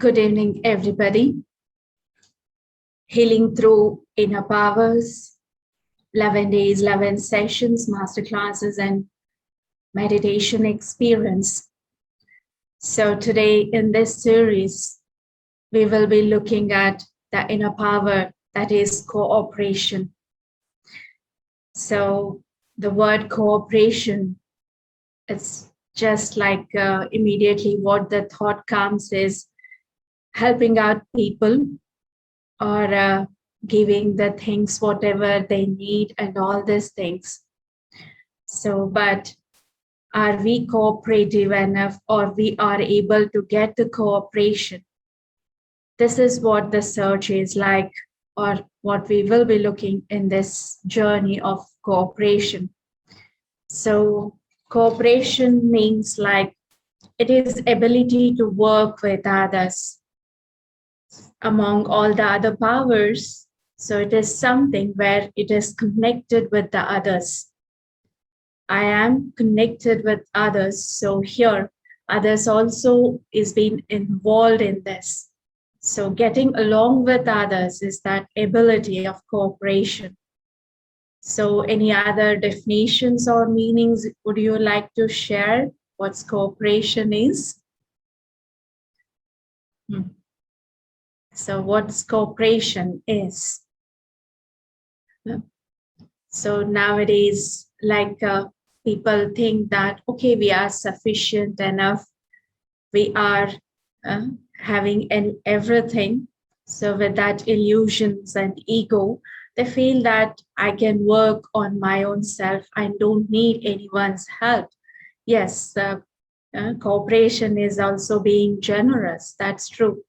Good evening, everybody. Healing through inner powers, 11 days, 11 sessions, masterclasses, and meditation experience. So, today in this series, we will be looking at the inner power that is cooperation. So, the word cooperation, it's just like immediately what the thought comes is helping out people or giving the things whatever they need and all these things. So, but are we cooperative enough or we are able to get the cooperation? This is what the search is like, or what we will be looking in this journey of cooperation. So, cooperation means like it is ability to work with others among all the other powers. So it is something where it is connected with the others. I am connected with others. So here, others also is being involved in this. So getting along with others is that ability of cooperation. So any other definitions or meanings would you like to share what cooperation is? So what cooperation is? So nowadays, like people think that, okay, we are sufficient enough, we are having everything. So with that illusions and ego, they feel that I can work on my own self. I don't need anyone's help. Yes, cooperation is also being generous. That's true.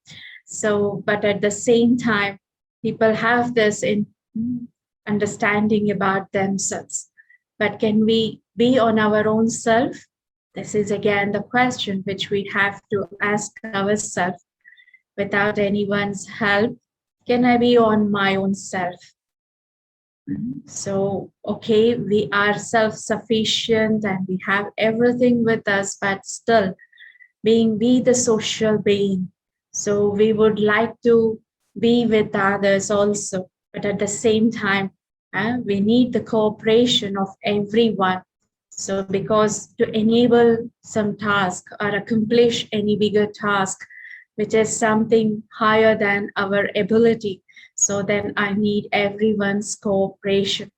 So, but at the same time, people have this in understanding about themselves. But can we be on our own self? This is again the question which we have to ask ourselves. Without anyone's help, can I be on my own self? So, okay, we are self-sufficient and we have everything with us, but still being we the social being. So we would like to be with others also, but at the same time, we need the cooperation of everyone. So because to enable some task or accomplish any bigger task, which is something higher than our ability, so then I need everyone's cooperation.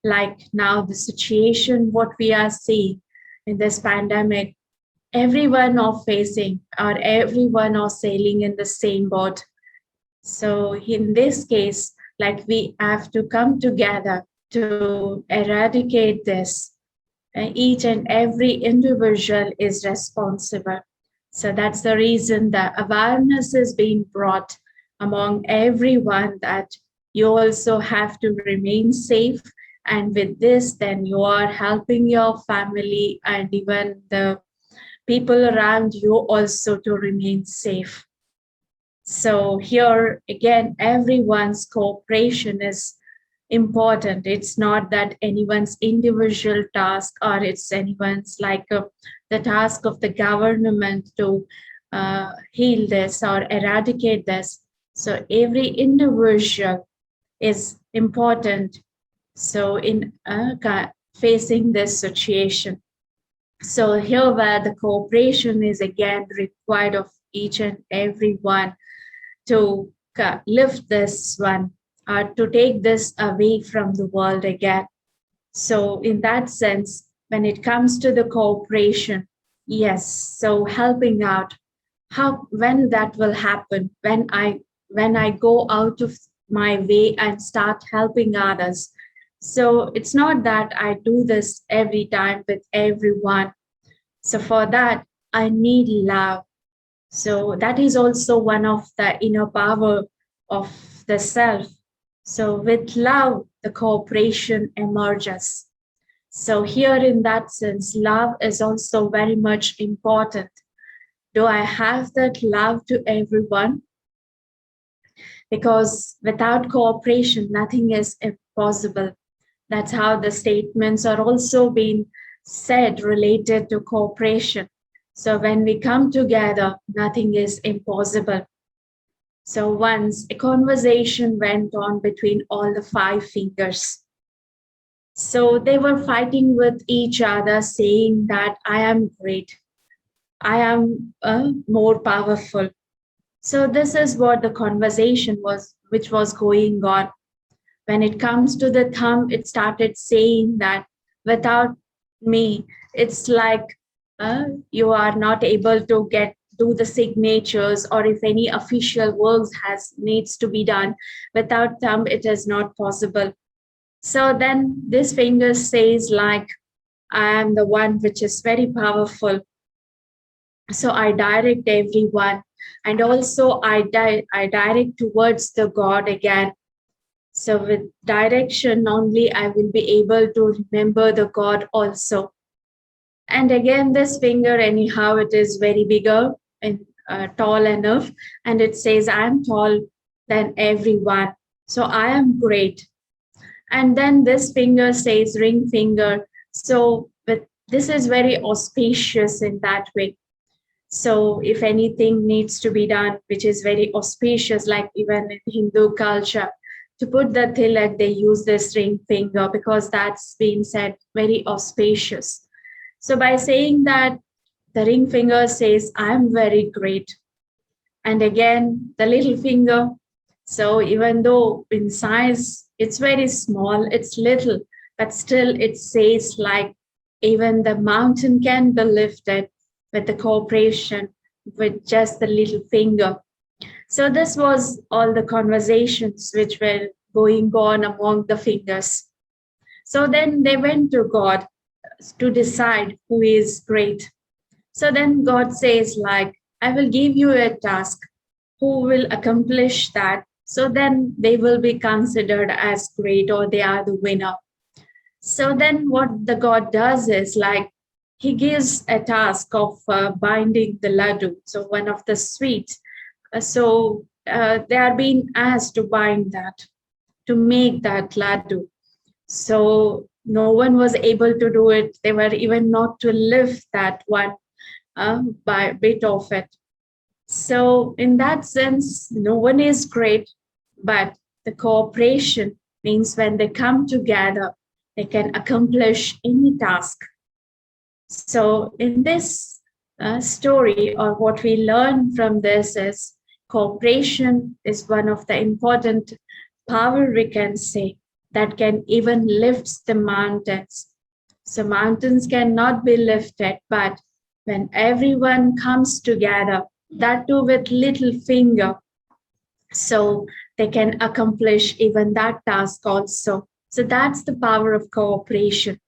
Like now the situation, what we are seeing in this pandemic, everyone are facing or everyone are sailing in the same boat. So in this case, like we have to come together to eradicate this. Each and every individual is responsible. So that's the reason that awareness is being brought among everyone that you also have to remain safe. And with this, then you are helping your family and even the people around you also to remain safe. So here again, everyone's cooperation is important. It's not that anyone's individual task or it's anyone's like the task of the government to heal this or eradicate this. So every individual is important. So in facing this situation. So here where the cooperation is again required of each and every one to lift this one or to take this away from the world again. So in that sense, when it comes to the cooperation, yes, so helping out, when that will happen, when I go out of my way and start helping others. So it's not that I do this every time with everyone. So for that, I need love. So that is also one of the inner power of the self. So with love, the cooperation emerges. So here in that sense, love is also very much important. Do I have that love to everyone? Because without cooperation, nothing is impossible. That's how the statements are also being said related to cooperation. So when we come together, nothing is impossible. So once a conversation went on between all the five fingers. So they were fighting with each other, saying that I am great, I am more powerful. So this is what the conversation was, which was going on. When it comes to the thumb, it started saying that without me, it's like you are not able to get do the signatures, or if any official works has needs to be done without thumb, it is not possible. So then this finger says like, I am the one which is very powerful. So I direct everyone, and also I direct towards the God again. So with direction only, I will be able to remember the God also. And again, this finger, anyhow, it is very bigger and tall enough, and it says, I'm tall than everyone. So I am great. And then this finger says ring finger. So but this is very auspicious in that way. So if anything needs to be done, which is very auspicious, like even in Hindu culture, to put the tilak, they use this ring finger because that's been said very auspicious. So by saying that, the ring finger says, I'm very great. And again, the little finger. So even though in size it's very small, it's little, but still it says like even the mountain can be lifted with the cooperation with just the little finger. So this was all the conversations which were going on among the fingers. So then they went to God to decide who is great. So then God says like, I will give you a task. Who will accomplish that? So then they will be considered as great, or they are the winner. So then what the God does is like, he gives a task of binding the laddu, so one of the sweets. They are being asked to bind that, to make that laddu. So no one was able to do it. They were even not to lift that one by bit of it. So in that sense, no one is great, but the cooperation means when they come together, they can accomplish any task. So in this story, or what we learn from this is cooperation is one of the important power, we can say, that can even lift the mountains. So mountains cannot be lifted, but when everyone comes together, that too with little finger, so they can accomplish even that task also. So that's the power of cooperation.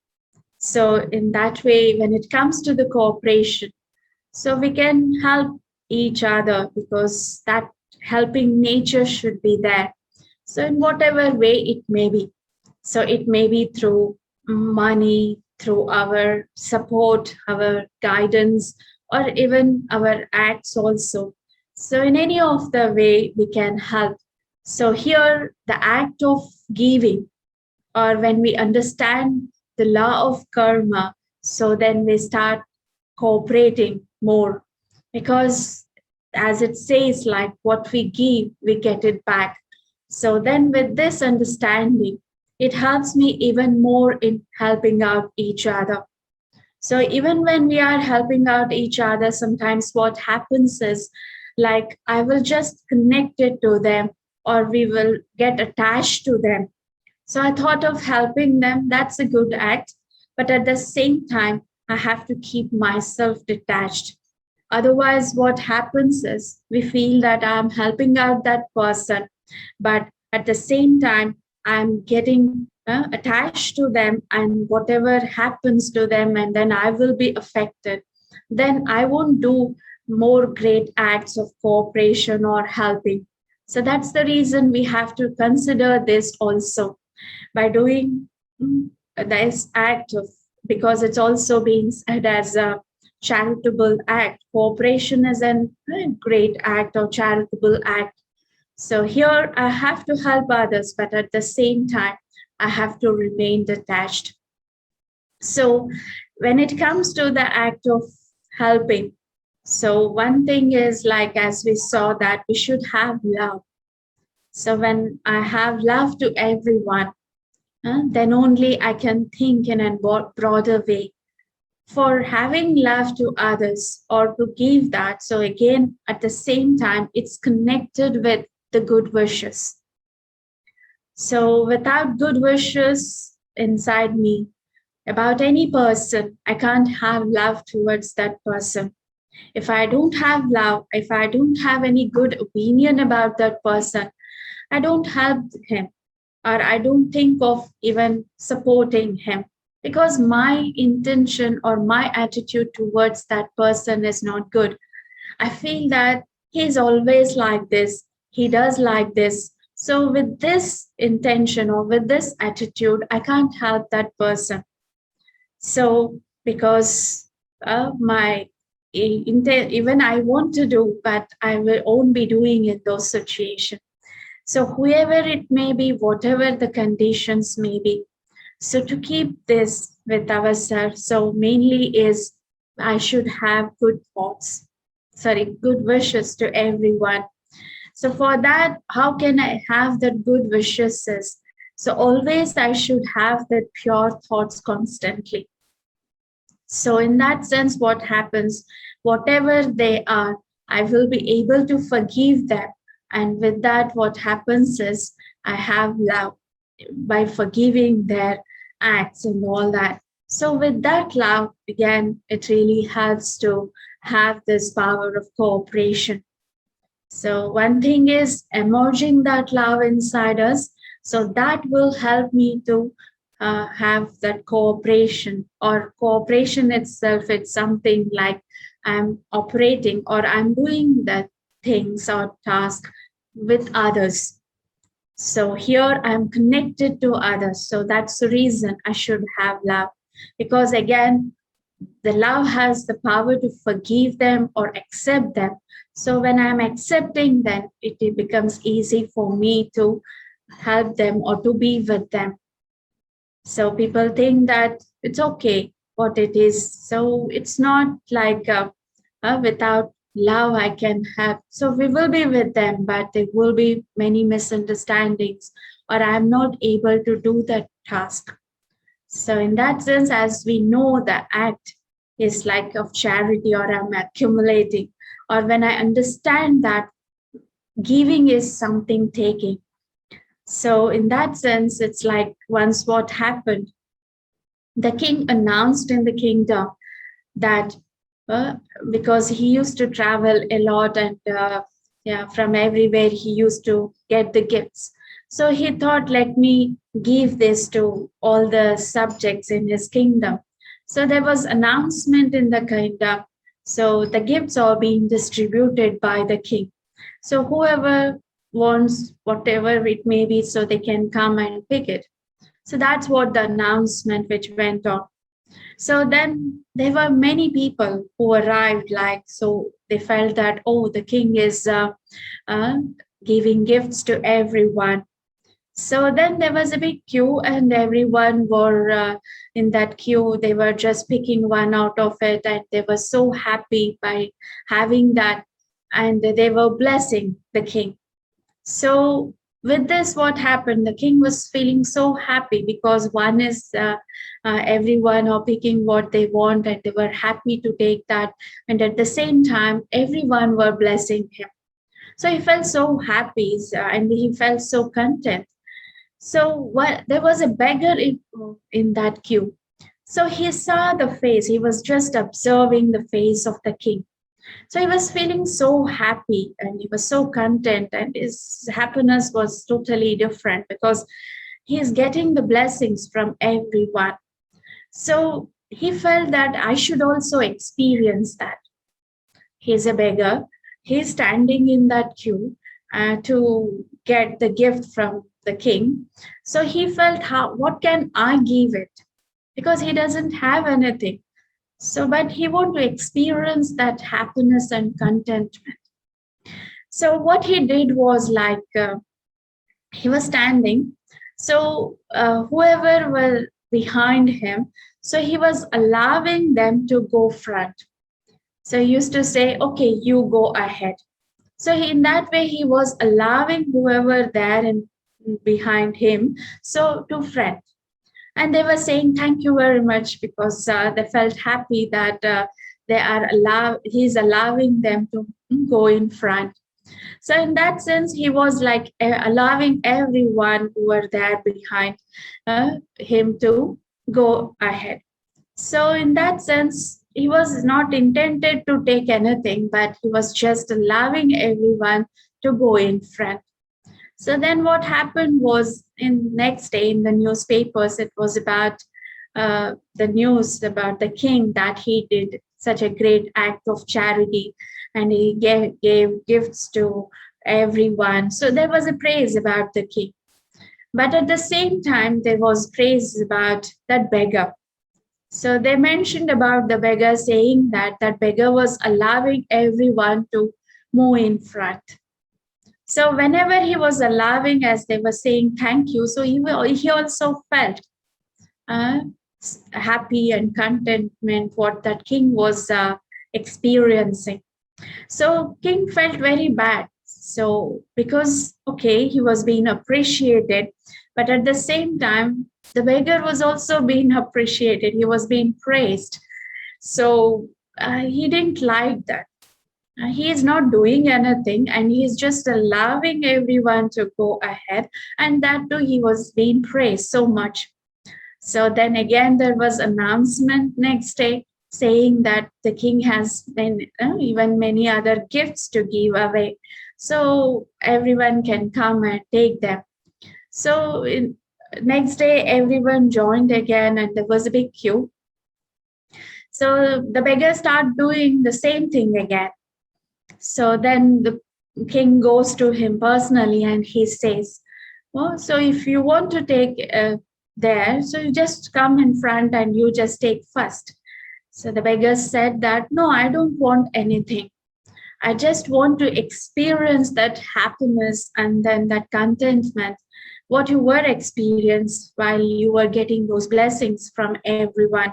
So in that way, when it comes to the cooperation, so we can help each other, because that helping nature should be there. So in whatever way it may be. So it may be through money, through our support, our guidance, or even our acts also. So in any of the way we can help. So here the act of giving, or when we understand the law of karma, so then we start cooperating more, because as it says, like what we give we get it back. So then with this understanding, it helps me even more in helping out each other. So even when we are helping out each other, sometimes what happens is like I will just connect it to them, or we will get attached to them. So I thought of helping them, that's a good act. But at the same time, I have to keep myself detached. Otherwise, what happens is we feel that I'm helping out that person, but at the same time, I'm getting attached to them, and whatever happens to them, and then I will be affected. Then I won't do more great acts of cooperation or helping. So that's the reason we have to consider this also by doing this act of, because it's also being said as a charitable act. Cooperation is a great act or charitable act. So here I have to help others, but at the same time, I have to remain detached. So when it comes to the act of helping, So one thing is, like, as we saw, that we should have love. So when I have love to everyone, then only I can think in a broader way. For having love to others or to give that, so again, at the same time, it's connected with the good wishes. So without good wishes inside me about any person, I can't have love towards that person. If I don't have love, if I don't have any good opinion about that person, I don't help him, or I don't think of even supporting him, because my intention or my attitude towards that person is not good. I feel that he's always like this, he does like this. So, with this intention or with this attitude, I can't help that person. So, because my even I want to do, but won't be doing in those situations. So, whoever it may be, whatever the conditions may be, so to keep this with ourselves, so mainly is I should have good thoughts, sorry, good wishes to everyone. So for that, how can I have that good wishes? So always I should have that pure thoughts constantly. So in that sense, what happens, whatever they are, I will be able to forgive them. And with that, what happens is I have love by forgiving their acts and all that. So with that love, again, it really helps to have this power of cooperation. So one thing is emerging that love inside us. So that will help me to have that cooperation, or cooperation itself. It's something like I'm operating or I'm doing the things or task with others. So here I'm connected to others. So that's the reason I should have love. Because again, the love has the power to forgive them or accept them. So when I'm accepting them, it becomes easy for me to help them or to be with them. So people think that it's okay what it is. So it's not like without love I can have. So we will be with them, but there will be many misunderstandings, or I'm not able to do that task. So in that sense, as we know, the act is like of charity, or I'm accumulating, or when I understand that giving is something taking. So in that sense, it's like once what happened, the king announced in the kingdom that uh, because he used to travel a lot, and yeah, from everywhere he used to get the gifts. So he thought, let me give this to all the subjects in his kingdom. So there was announcement in the kingdom. So the gifts are being distributed by the king. So whoever wants whatever it may be, so they can come and pick it. So that's what the announcement which went on. So then there were many people who arrived, like, so they felt that, oh, the king is uh, giving gifts to everyone. So then there was a big queue, and everyone were in that queue. They were just picking one out of it, and they were so happy by having that, and they were blessing the king. So with this, what happened? The king was feeling so happy because one is everyone are picking what they want, and they were happy to take that, and at the same time, everyone were blessing him. So he felt so happy, and he felt so content. So what, there was a beggar in that queue. So he saw the face. He was just observing the face of the king. So he was feeling so happy, and he was so content, and his happiness was totally different because he is getting the blessings from everyone. So he felt that I should also experience that. He's a beggar. He's standing in that queue to get the gift from the king. So he felt, how, what can I give it? Because he doesn't have anything. So, but he want to experience that happiness and contentment. So what he did was like he was standing. So whoever were behind him, so he was allowing them to go front. So he used to say, okay, you go ahead. So in that way, he was allowing whoever there and behind him so to fret. And they were saying thank you very much because they felt happy that he's allowing them to go in front. So in that sense, he was like allowing everyone who were there behind him to go ahead. So in that sense, he was not intended to take anything, but he was just allowing everyone to go in front. So then what happened was in next day in the newspapers, it was about the news about the king that he did such a great act of charity and he gave gifts to everyone. So there was a praise about the king. But at the same time, there was praise about that beggar. So they mentioned about the beggar saying that that beggar was allowing everyone to move in front. So whenever he was allowing, as they were saying thank you, so he also felt uh, happy and contentment what that king was experiencing. So king felt very bad. So because okay, he was being appreciated, but at the same time, the beggar was also being appreciated. He was being praised. So he didn't like that. He is not doing anything and he is just allowing everyone to go ahead. And that too, he was being praised so much. So then again, there was announcement next day saying that the king has then even many other gifts to give away. So everyone can come and take them. So next day, everyone joined again and there was a big queue. So the beggar started doing the same thing again. So then the king goes to him personally and he says, well, so if you want to take there, so you just come in front and you just take first. So the beggar said that, no, I don't want anything. I just want to experience that happiness and then that contentment, what you were experiencing while you were getting those blessings from everyone.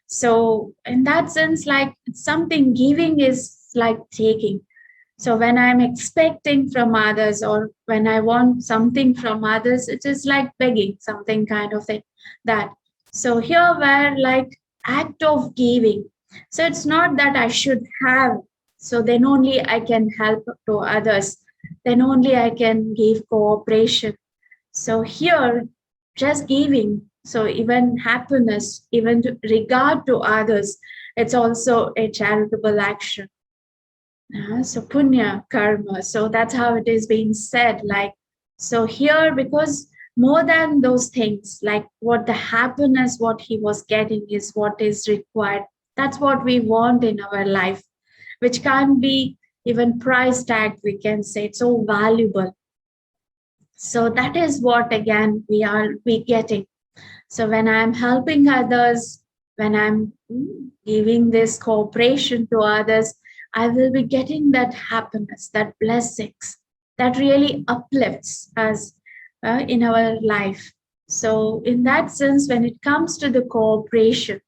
So in that sense, like something giving is like taking. So when I'm expecting from others or when I want something from others, it is like begging something kind of thing. That. So here where like act of giving. So it's not that I should have. So then only I can help to others. Then only I can give cooperation. So here, just giving. So even happiness, even regard to others, it's also a charitable action. So punya karma. So that's how it is being said. Like so here, because more than those things, like what the happiness, what he was getting is what is required. That's what we want in our life, which can't be even price tag. We can say it's so valuable. So that is what again we getting. So when I'm helping others, when I'm giving this cooperation to others, I will be getting that happiness, that blessings that really uplifts us in our life. So in that sense, when it comes to the cooperation,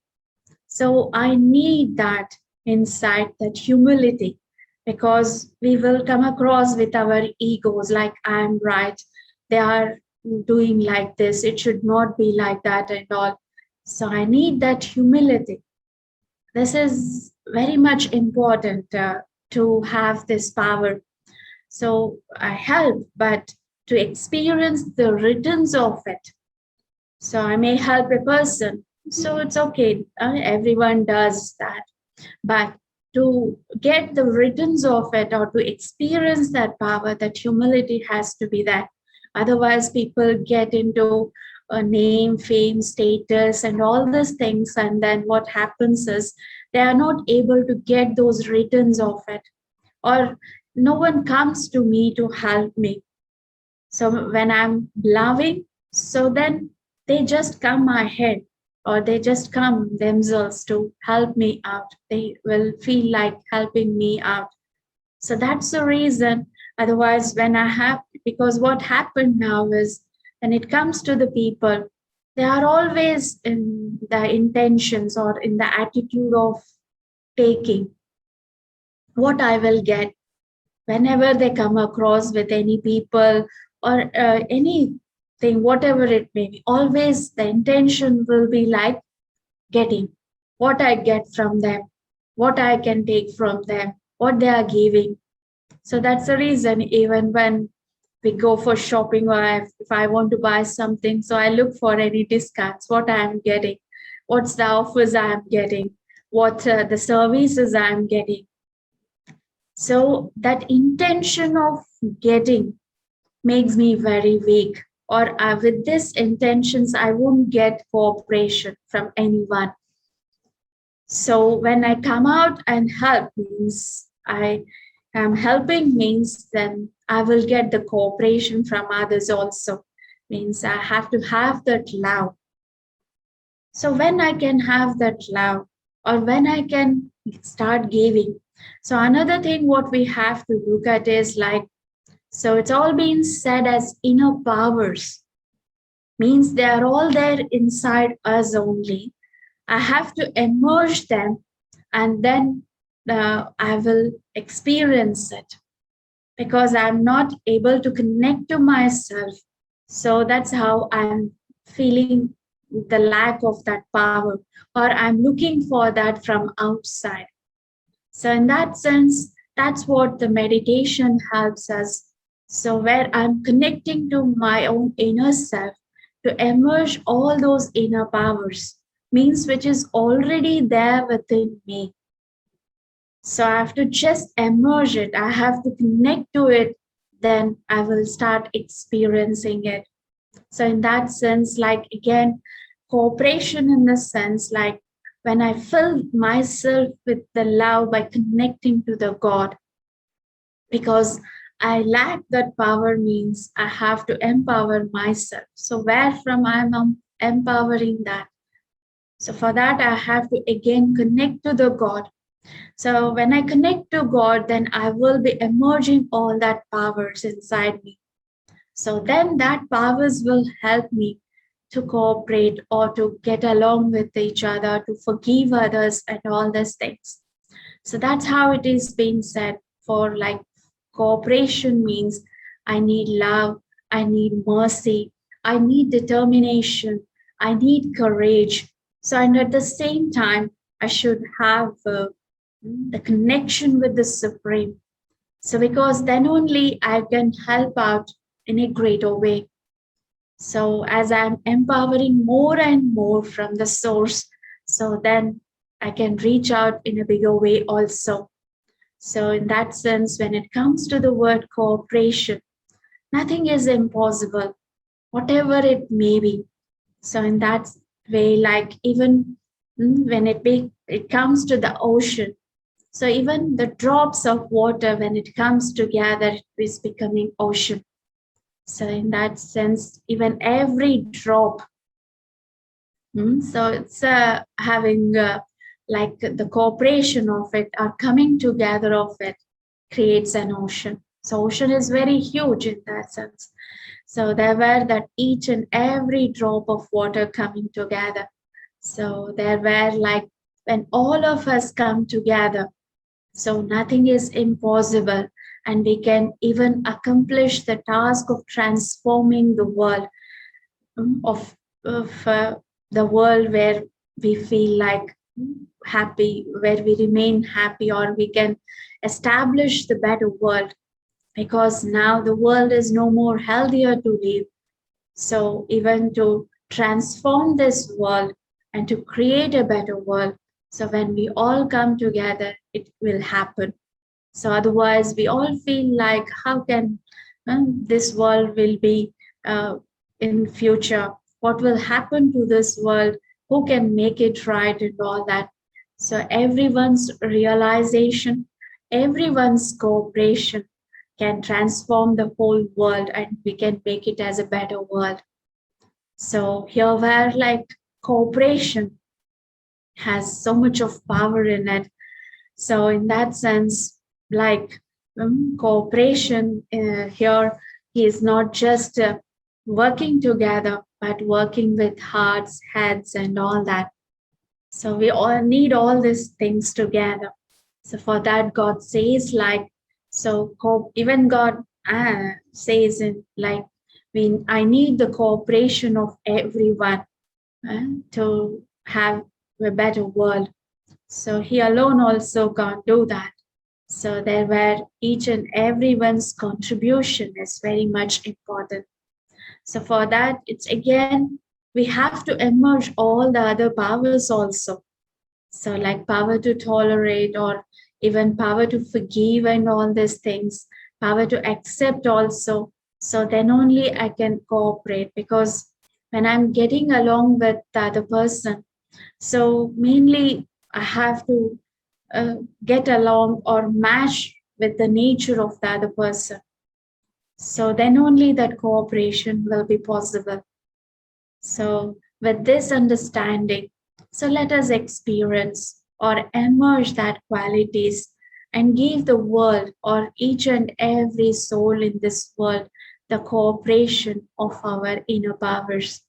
so I need that insight, that humility, because we will come across with our egos like I'm right, they are doing like this, it should not be like that and all. So I need that humility. This is very much important to have this power. So I help, but to experience the returns of it. So I may help a person. So it's okay. Everyone does that. But to get the returns of it or to experience that power, that humility has to be there. Otherwise, people get into a name, fame, status, and all these things. And then what happens is they are not able to get those returns of it. Or no one comes to me to help me. So when I'm loving, so then they just come ahead or they just come themselves to help me out. They will feel like helping me out. So that's the reason. Otherwise, when I have, because what happened now is when it comes to the people, they are always in the intentions or in the attitude of taking. what I will get whenever they come across with any people or anything, whatever it may be. Always the intention will be like getting what I get from them, what I can take from them, what they are giving. So that's the reason, even when we go for shopping, or if I want to buy something, so I look for any discounts, what I am getting, what's the offers I am getting, what the services I am getting. So that intention of getting makes me very weak. Or with this intentions, I won't get cooperation from anyone. So when I come out and help means I am helping means then I will get the cooperation from others also. Means I have to have that love. So when I can have that love, or when I can start giving. So another thing what we have to look at is like, so it's all been said as inner powers, means they are all there inside us only. I have to emerge them, and then I will experience it, because I'm not able to connect to myself. So that's how I'm feeling the lack of that power, or I'm looking for that from outside. So, in that sense, that's what the meditation helps us. So, where I'm connecting to my own inner self to emerge all those inner powers, means which is already there within me. So, I have to just emerge it, I have to connect to it, then I will start experiencing it. So, in that sense, like again, cooperation in the sense like when I fill myself with the love by connecting to the God, because I lack that power means I have to empower myself. So, where from I'm empowering that? So, for that, I have to again connect to the God. So, when I connect to God, then I will be emerging all that powers inside me. So then that powers will help me to cooperate or to get along with each other, to forgive others, and all these things. So that's how it is being said for like cooperation means I need love, I need mercy, I need determination, I need courage. So, and at the same time, I should have the connection with the Supreme. So, because then only I can help out in a greater way. So, as I'm empowering more and more from the source, so then I can reach out in a bigger way also. So, in that sense, when it comes to the word cooperation, nothing is impossible, whatever it may be. So, in that way, like even when it comes to the ocean, so even the drops of water, when it comes together, it is becoming ocean. So in that sense, even every drop, so it's having like the cooperation of it or coming together of it creates an ocean. So ocean is very huge in that sense. So there were that each and every drop of water coming together. So there were like when all of us come together, so nothing is impossible, and we can even accomplish the task of transforming the world, of the world where we feel like happy, where we remain happy, or we can establish the better world, because now the world is no more healthier to live. So even to transform this world and to create a better world, so when we all come together, it will happen. So otherwise, we all feel like how can this world will be in future? What will happen to this world? Who can make it right and all that? So everyone's realization, everyone's cooperation can transform the whole world, and we can make it as a better world. So here where like cooperation has so much of power in it. So in that sense, like cooperation here is not just working together, but working with hearts, heads, and all that. So we all need all these things together. So for that, God says like, so even God says in like, I need the cooperation of everyone to have a better world. So He alone also can't do that. So there where each and everyone's contribution is very much important. So for that, it's again, we have to emerge all the other powers also. So like power to tolerate or even power to forgive and all these things, power to accept also. So then only I can cooperate, because when I'm getting along with the other person, so mainly I have to get along or match with the nature of the other person. So then only that cooperation will be possible. So, with this understanding, so let us experience or emerge that qualities and give the world or each and every soul in this world the cooperation of our inner powers.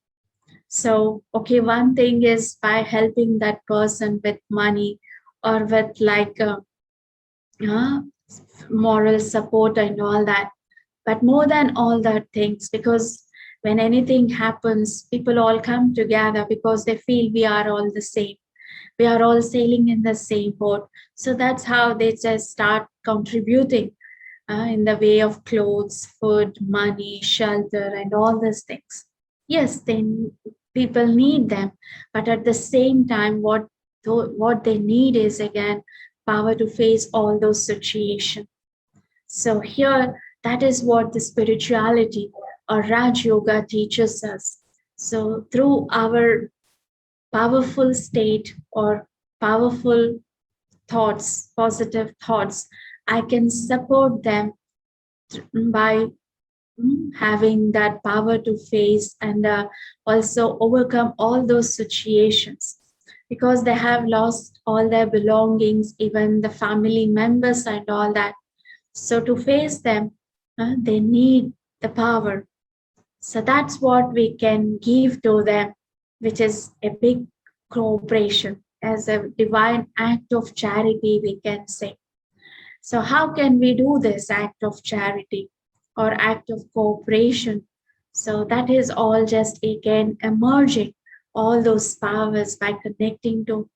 So, okay, one thing is by helping that person with money or with like uh, moral support and all that. But more than all that things, because when anything happens, people all come together because they feel we are all the same. We are all sailing in the same boat. So that's how they just start contributing in the way of clothes, food, money, shelter, and all these things. Yes, people need them, but at the same time, what they need is again power to face all those situations. So here, that is what the spirituality or Raj Yoga teaches us. So through our powerful state or powerful thoughts, positive thoughts, I can support them by having that power to face and also overcome all those situations, because they have lost all their belongings, even the family members and all that. So to face them, they need the power. So that's what we can give to them, which is a big cooperation as a divine act of charity, we can say. So how can we do this act of charity or act of cooperation? So that is all just again emerging all those powers by connecting to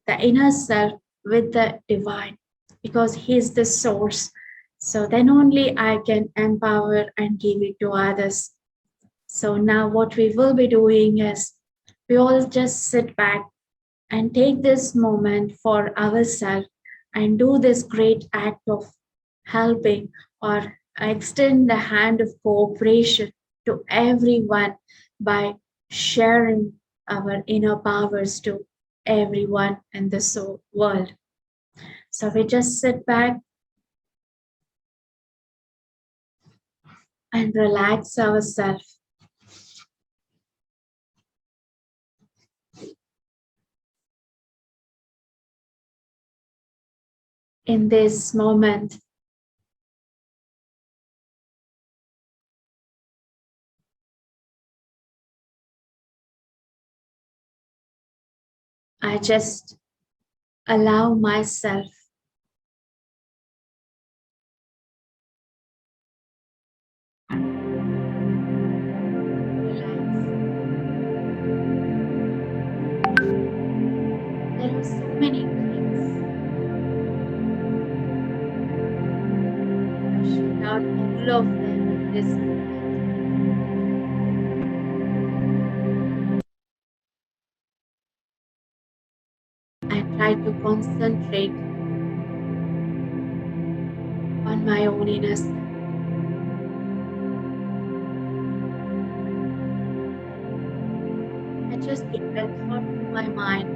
the inner self with the divine, because He is the source. So then only I can empower and give it to others. So now what we will be doing is we all just sit back and take this moment for ourselves and do this great act of helping or extend the hand of cooperation to everyone by sharing our inner powers to everyone in this world. So we just sit back and relax ourselves in this moment. I just allow myself relax. There are so many things. I shut out all of them in this moment and try to concentrate on my own inner self. I just bring that thought to my mind.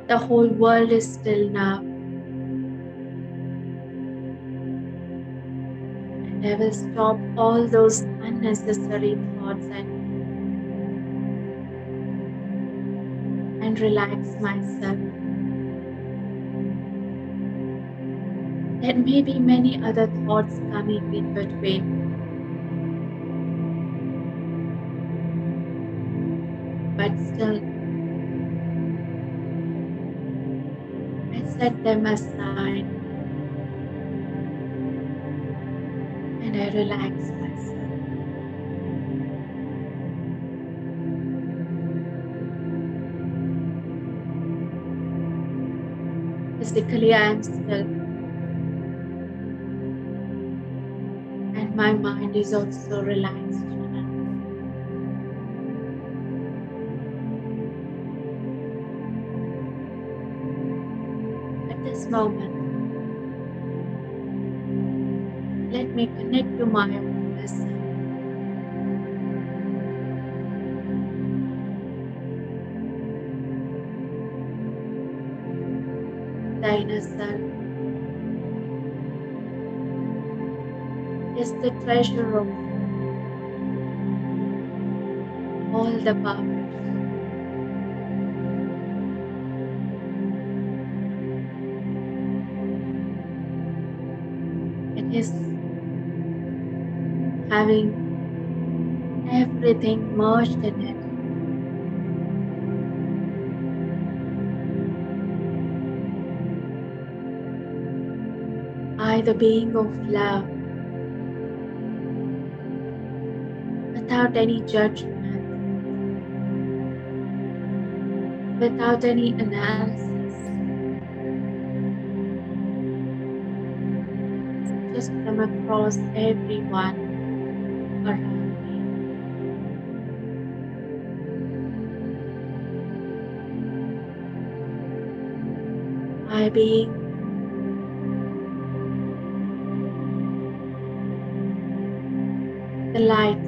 The whole world is still now, and I will stop all those unnecessary thoughts and relax myself. There may be many other thoughts coming in between. but still I set them aside and I relax myself. Physically, I am still, and my mind is also relaxed now. At this moment, let me connect to my own self. The inner self is the treasure of all the powers. It is having everything merged in it. I, the being of love, without any judgment, without any analysis, just come across everyone around me. I, being the light,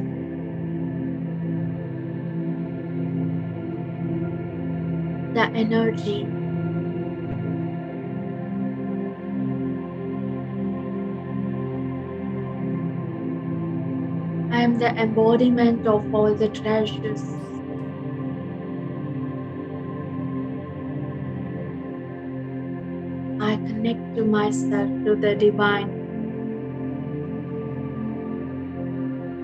the energy, I am the embodiment of all the treasures. I connect to myself, to the divine,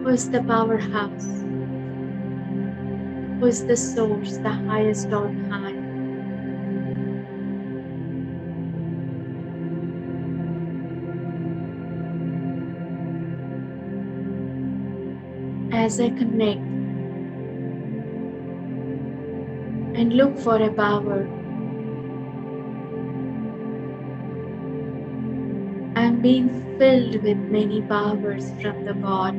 who is the powerhouse, who is the source, the highest on high. As I connect and look for a power, I am being filled with many powers from the God.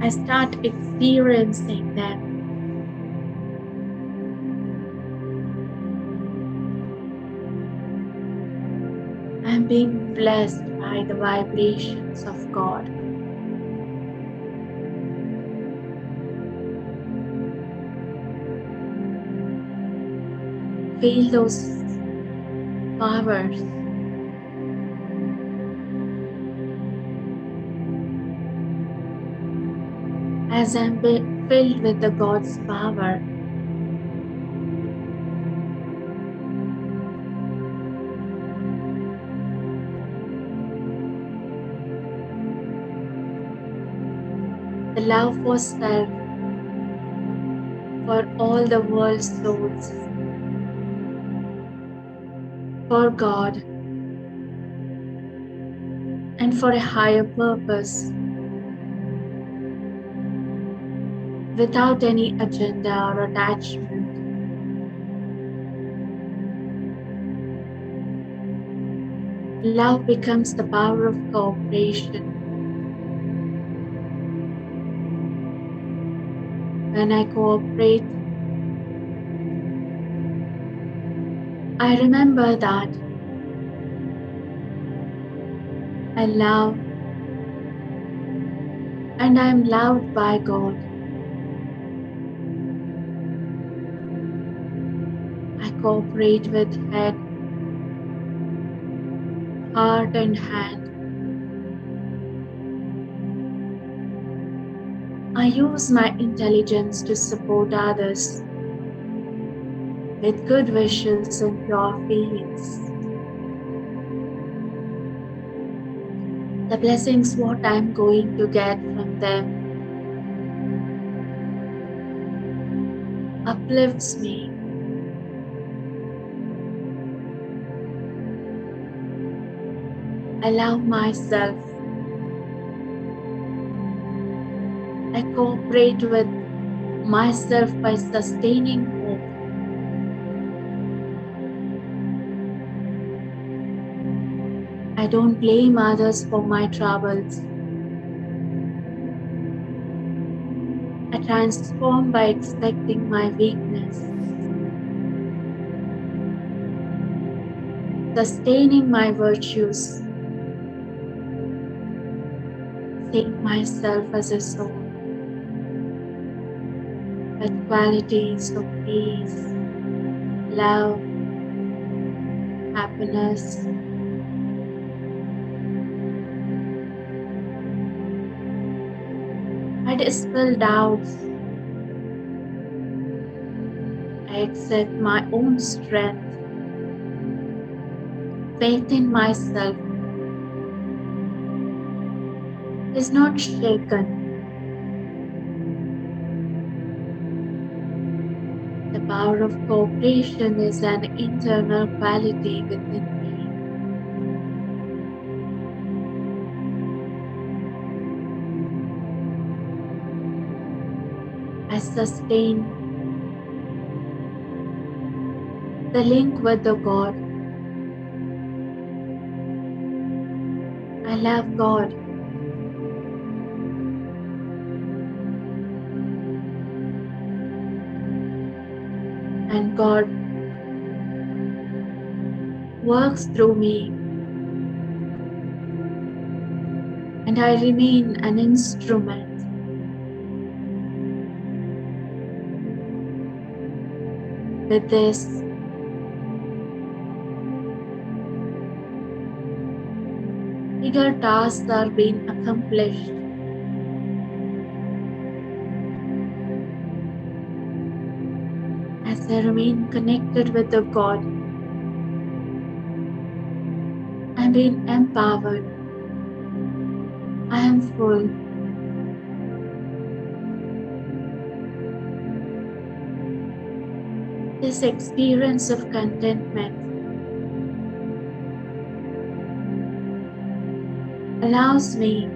I start experiencing them. I am being blessed by the vibrations of God. Feel those powers. As I am filled with the God's power, the love for self, for all the world's souls, for God, and for a higher purpose, without any agenda or attachment. Love becomes the power of cooperation. When I cooperate, I remember that I love and I am loved by God. I cooperate with head, heart and hand. I use my intelligence to support others with good wishes and pure feelings. The blessings what I'm going to get from them uplifts me. I love myself. I cooperate with myself by sustaining hope. I don't blame others for my troubles. I transform by expecting my weakness, sustaining my virtues, seeing myself as a soul with qualities of peace, love, happiness. I dispel doubts. I accept my own strength. Faith in myself is not shaken. The power of cooperation is an internal quality within me. I sustain the link with the God. I love God. And God works through me, and I remain an instrument. With this, bigger tasks are being accomplished. As I remain connected with the God, I'm being empowered. I am full. This experience of contentment allows me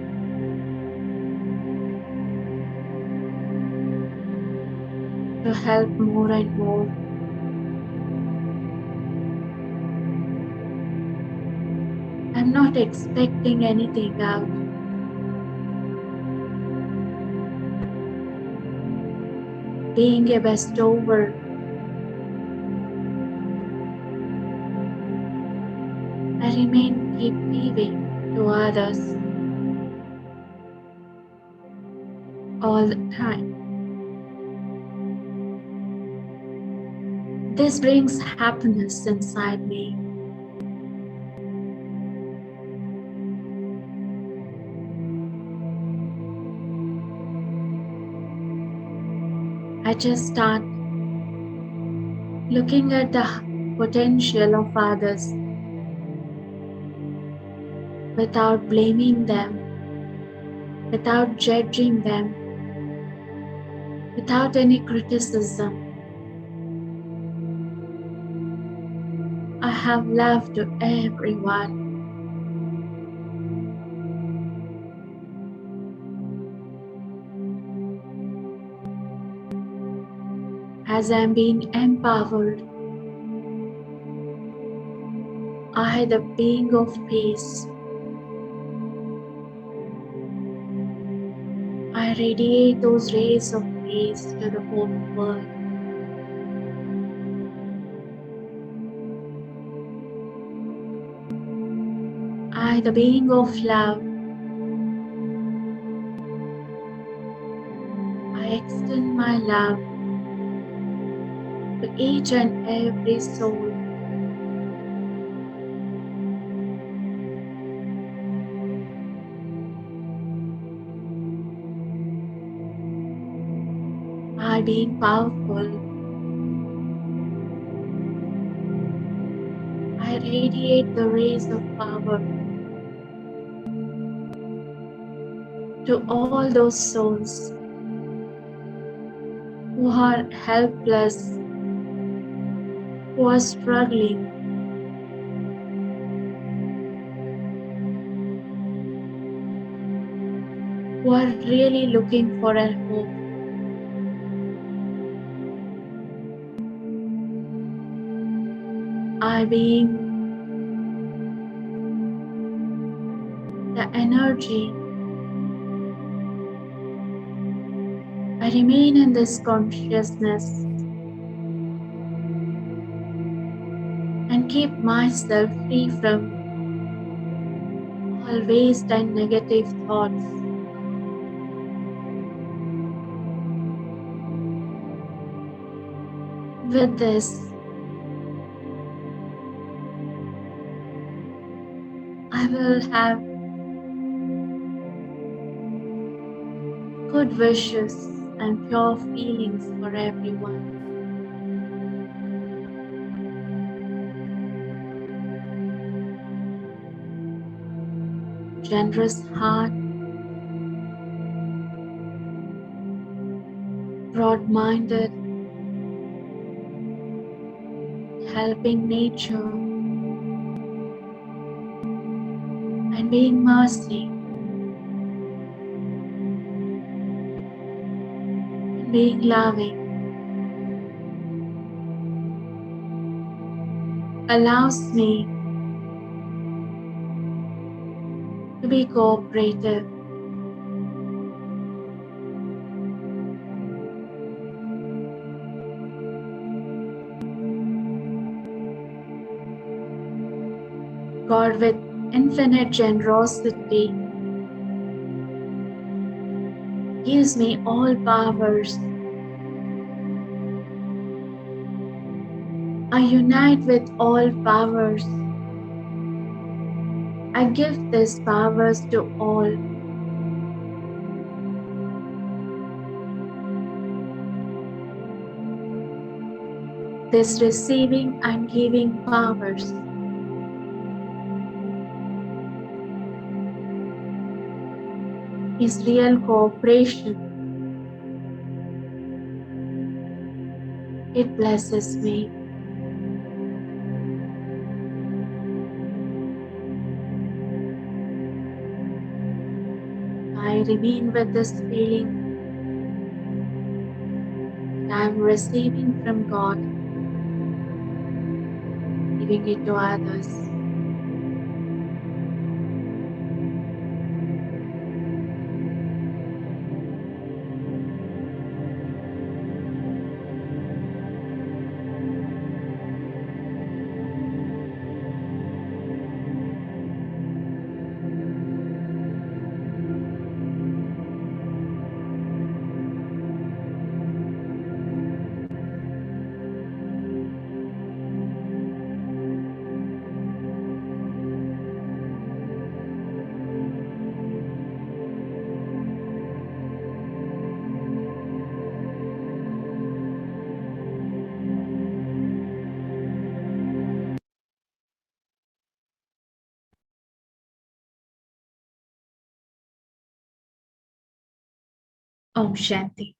to help more and more. I'm not expecting anything out. Being a bestower, I remain keep giving to others all the time. This brings happiness inside me. I just start looking at the potential of others without blaming them, without judging them, without any criticism. I have love to everyone. As I am being empowered, I, the being of peace, I radiate those rays of peace to the whole world. I, the being of love, I extend my love to each and every soul. I, being powerful, I radiate the rays of power to all those souls who are helpless, who are struggling, who are really looking for a hope. I being the energy, I remain in this consciousness and keep myself free from all waste and negative thoughts. With this, I will have good wishes and pure feelings for everyone. Generous heart, broad-minded, helping nature, and being mercy, and being loving, allows me to be cooperative, God with infinite generosity gives me all powers. I unite with all powers. I give these powers to all. This receiving and giving powers is real cooperation. It blesses me. I remain with this feeling that I am receiving from God, giving it to others. Om Shanti.